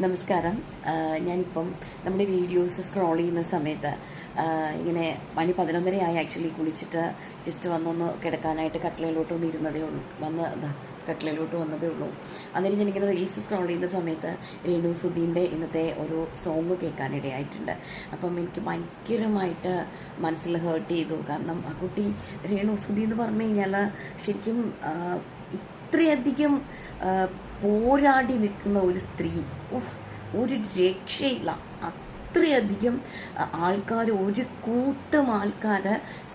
നമസ്കാരം. ഞാനിപ്പം നമ്മുടെ വീഡിയോസ് സ്ക്രോൾ ചെയ്യുന്ന സമയത്ത് ഇങ്ങനെ മണി 11:30 ആയി. ആക്ച്വലി കുളിച്ചിട്ട് ജസ്റ്റ് വന്നൊന്ന് കിടക്കാനായിട്ട് കട്ടിലയിലോട്ടൊന്ന് ഇരുന്നതേ ഉള്ളൂ. കട്ടിലയിലോട്ട് വന്നതേ ഉള്ളൂ. അന്നേരം ഞാനിങ്ങനെ റീൽസ് സ്ക്രോൾ ചെയ്യുന്ന സമയത്ത് രേണു സുധീൻ്റെ ഇന്നത്തെ ഒരു സോങ് കേൾക്കാനിടയായിട്ടുണ്ട്. അപ്പം എനിക്ക് ഭയങ്കരമായിട്ട് മനസ്സിൽ ഹേർട്ട് ചെയ്തു. കാരണം ആ കുട്ടി രേണു സുധി എന്ന് പറഞ്ഞു കഴിഞ്ഞാൽ ശരിക്കും ഇത്രയധികം പോരാടി നിൽക്കുന്ന ഒരു സ്ത്രീ, ഒരു രക്ഷയില്ല. അത്രയധികം ആൾക്കാർ, ഒരു കൂട്ടം ആൾക്കാർ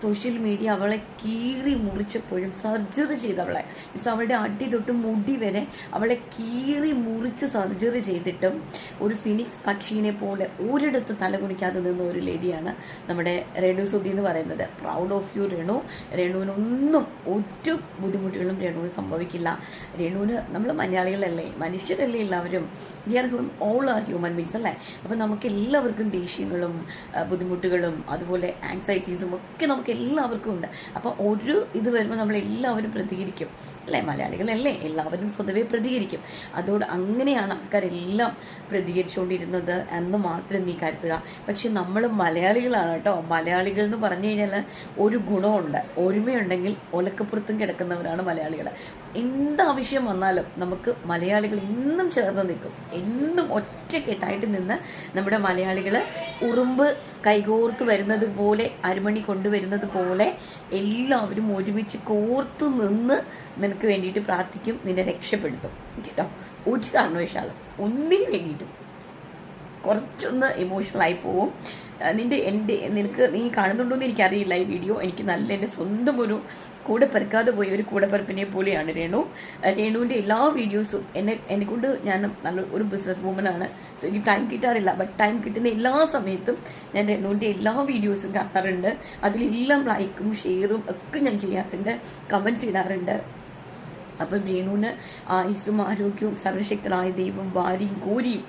സോഷ്യൽ മീഡിയ അവളെ കീറി മുറിച്ചപ്പോഴും സർജറി ചെയ്തവളെ, മീൻസ് അവളുടെ അടി തൊട്ട് മുടി വരെ അവളെ കീറി മുറിച്ച് സർജറി ചെയ്തിട്ടും ഒരു ഫിനിക്സ് പക്ഷീനെ പോലെ ഒരിടത്ത് തലകുണിക്കാതെ നിന്ന ഒരു ലേഡിയാണ് നമ്മുടെ രേണു സുധി എന്ന് പറയുന്നത്. Proud of you Renu. രേണുവിനൊന്നും ഒരു ബുദ്ധിമുട്ടുകളും രേണുവിന് സംഭവിക്കില്ല. രേണുവിന്, നമ്മൾ മലയാളികളല്ലേ, മനുഷ്യരല്ലേ എല്ലാവരും, we are all are human beings അല്ലേ. അപ്പം നമുക്ക് എല്ലാവർക്കും ദേഷ്യങ്ങളും ബുദ്ധിമുട്ടുകളും അതുപോലെ ആങ്സൈറ്റീസും ഒക്കെ നമുക്ക് എല്ലാവർക്കും ഉണ്ട്. അപ്പോൾ ഒരു ഇത് വരുമ്പോൾ നമ്മളെല്ലാവരും പ്രതികരിക്കും അല്ലേ, മലയാളികളല്ലേ, എല്ലാവരും സ്വതവേ പ്രതികരിക്കും. അതോട് അങ്ങനെയാണ് ആൾക്കാരെല്ലാം പ്രതികരിച്ചുകൊണ്ടിരുന്നത് എന്ന് മാത്രം നീ കരുതുക. പക്ഷെ നമ്മൾ മലയാളികളാണ് കേട്ടോ. മലയാളികൾ എന്ന് പറഞ്ഞു കഴിഞ്ഞാൽ ഒരു ഗുണമുണ്ട്, ഒരുമയുണ്ടെങ്കിൽ ഒലക്കപ്പുറത്തും കിടക്കുന്നവരാണ് മലയാളികൾ. എന്താവശ്യം വന്നാലും നമുക്ക് മലയാളികൾ എന്നും ചേർന്ന് നിൽക്കും. എന്നും ഒറ്റക്കെട്ടായിട്ട് നിന്ന് നമ്മുടെ മലയാളികൾ ഉറുമ്പ് കൈകോർത്ത് വരുന്നത് പോലെ, അരിമണി കൊണ്ടുവരുന്നത് പോലെ എല്ലാവരും ഒരുമിച്ച് കോർത്ത് നിന്ന് നിനക്ക് വേണ്ടിയിട്ട് പ്രാർത്ഥിക്കും, നിന്നെ രക്ഷപ്പെടുത്തും കേട്ടോ. ഒരു കാരണവശാലും ഒന്നിനു വേണ്ടിയിട്ടും കുറച്ചൊന്ന് ഇമോഷണലായി പോവും. നിനക്ക് നീ കാണുന്നുണ്ടോ എന്ന് എനിക്കറിയില്ല ഈ വീഡിയോ. എനിക്ക് നല്ല എൻ്റെ സ്വന്തം ഒരു കൂടെ പെറുക്കാതെ പോയ ഒരു കൂടെപ്പിറപ്പിനെ പോലെയാണ് രേണു. രേണുവിൻ്റെ എല്ലാ വീഡിയോസും എന്നെക്കൊണ്ട്, ഞാൻ നല്ല ഒരു ബിസിനസ് വുമനാണ്, സോ എനിക്ക് ടൈം കിട്ടാറില്ല. ബട്ട് ടൈം കിട്ടുന്ന എല്ലാ സമയത്തും ഞാൻ രേണുവിൻ്റെ എല്ലാ വീഡിയോസും കാണാറുണ്ട്. അതിലെല്ലാം ലൈക്കും ഷെയറും ഒക്കെ ഞാൻ ചെയ്യാറുണ്ട്, കമൻറ്റ്സ് ഇടാറുണ്ട്. അപ്പം രേണുവിന് ആയുസ്സും ആരോഗ്യവും സർവശക്തനായ ദൈവം വാരിയും കോരിയും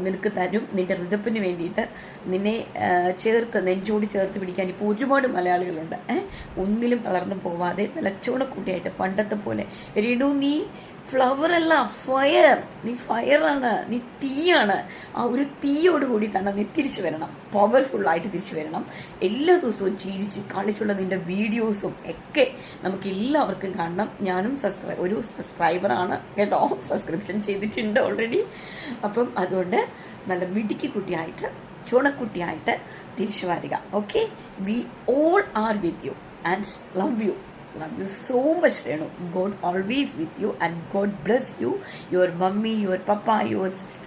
നിനക്ക് തരും. നിന്റെ ഹൃദയത്തിന് വേണ്ടിയിട്ട് നിന്നെ നെഞ്ചോട് ചേർത്ത് പിടിക്കാൻ ഇപ്പോൾ ഒരുപാട് മലയാളികളുണ്ട്. ഒന്നിലും തളർന്നു പോവാതെ നിലച്ചോണക്കൂട്ടിയായിട്ട് പണ്ടത്തെ പോലെ. രേണു, നീ ഫ്ലവർ അല്ല, ഫയർ. നീ ഫയറാണ്, നീ തീയാണ്. ആ ഒരു തീയോടുകൂടി തന്നെ നീ തിരിച്ചു വരണം, പവർഫുള്ളായിട്ട് തിരിച്ചു വരണം. എല്ലാ ദിവസവും ചിരിച്ച് കളിച്ചുള്ള നിന്റെ വീഡിയോസും ഒക്കെ നമുക്ക് എല്ലാവർക്കും കാണണം. ഞാനും ഒരു സബ്സ്ക്രൈബറാണ് കേട്ടോ, സബ്സ്ക്രിപ്ഷൻ ചെയ്തിട്ടുണ്ട് ഓൾറെഡി. അപ്പം അതുകൊണ്ട് നല്ല മിടുക്കി കുട്ടിയായിട്ട്, ചുണക്കുട്ടിയായിട്ട് തിരിച്ചു വരിക. Okay, we all are with you and love you. Love you so much, Renu. God always with you and God bless you, your mummy, your papa, your sister.